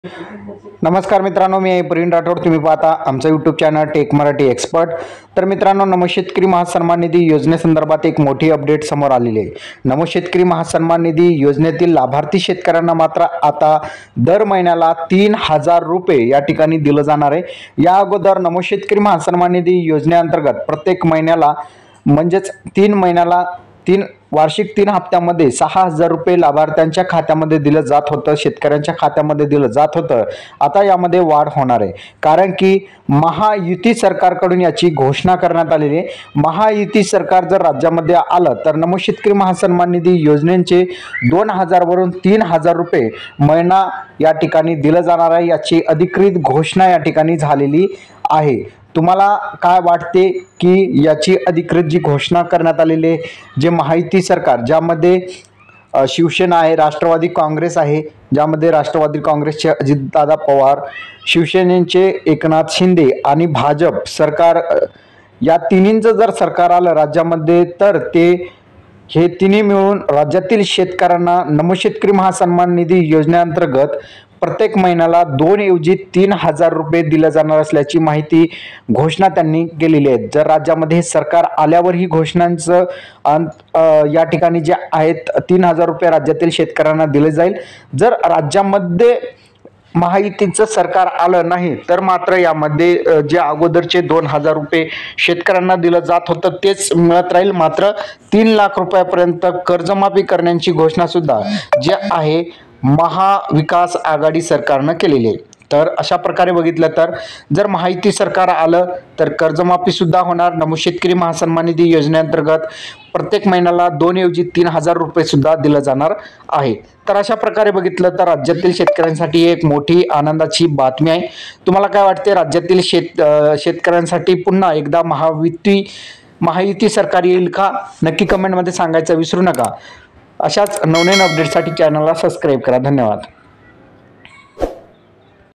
नमस्कार मित्रांनो, मी प्रवीण राठोड. तुम्ही पाहता आमचं YouTube channel Tech Marathi Expert. तर मित्रांनो, नमो शेतकरी महासन्मान निधी योजनेसंदर्भात एक मोठी अपडेट समोर आलेली आहे. नमो शेतकरी महासन्मान निधी योजनेतील लाभार्थी शेतकऱ्यांना मात्र आता दर महिन्याला 3,000 रुपये या ठिकाणी दिलं जाणार आहे. या अगोदर नमो शेतकरी महासन्मान निधी योजनेअंतर्गत प्रत्येक महिन्याला म्हणजेच 3 महिन्याला वार्षिक 3 हप्त्यामध्ये 6,000 रुपये लाभार्थ्यांच्या खात्यामध्ये दिलं जात होतं, शेतकऱ्यांच्या खात्यामध्ये दिलं जात होतं. आता यामध्ये वाढ होणार आहे, कारण की महायुती सरकारकडून याची घोषणा करण्यात आलेली आहे. महायुती सरकार जर राज्यामध्ये आलं तर नमो शेतकरी महासन्मान निधी योजनेचे 2,000 वरून 3,000 रुपये महिना या ठिकाणी दिलं जाणार आहे. याची अधिकृत घोषणा या ठिकाणी झालेली आहे. तुम्हाला काय वाटते की याची अधिकृत जी घोषणा करण्यात आलेली आहे, जे महायुती सरकार ज्यामध्ये शिवसेना आहे, राष्ट्रवादी काँग्रेस आहे, ज्यामध्ये राष्ट्रवादी काँग्रेसचे अजितदादा पवार, शिवसेनेचे एकनाथ शिंदे आणि भाजप सरकार, या तिन्हींचं जर सरकार आलं राज्यामध्ये तर हे तिन्ही मिळून राज्यातील शेतकऱ्यांना नमो शेतकरी महासन्मान निधी योजनेअंतर्गत प्रत्येक महिन्याला 2 ऐवजी 3,000 रुपये दिले जाणार असल्याची माहिती घोषणा त्यांनी केलेली आहे. जर राज्यामध्ये हे सरकार आल्यावर ही घोषणांचं या ठिकाणी जे आहेत 3,000 रुपये राज्यातील शेतकऱ्यांना दिले जाईल. जर राज्यामध्ये महायुतीचं सरकार आलं नाही तर मात्र यामध्ये जे अगोदरचे 2,000 रुपये शेतकऱ्यांना दिलं जात होतं तेच मिळत राहील. मात्र 3 लाख रुपयापर्यंत कर्जमाफी करण्याची घोषणा सुद्धा जे आहे महाविकास आघाडी सरकारनं केलेली आहे. तर अशा प्रकारे बघितलं तर जर महायुती सरकार आलं तर कर्जमाफी सुद्धा होणार. नमो शेतकरी महासन्मान निधी योजनेअंतर्गत प्रत्येक महिन्याला 2 ऐवजी 3,000 रुपये सुद्धा दिलं जाणार आहे. तर अशा प्रकारे बघितलं तर राज्यातील शेतकऱ्यांसाठी एक मोठी आनंदाची बातमी आहे. तुम्हाला काय वाटते, राज्यातील शेतकऱ्यांसाठी पुन्हा एकदा महायुती सरकार येईल का? नक्की कमेंटमध्ये सांगायचं विसरू नका. अशाच नवनवीन अपडेटसाठी चॅनलला सबस्क्राईब करा. धन्यवाद.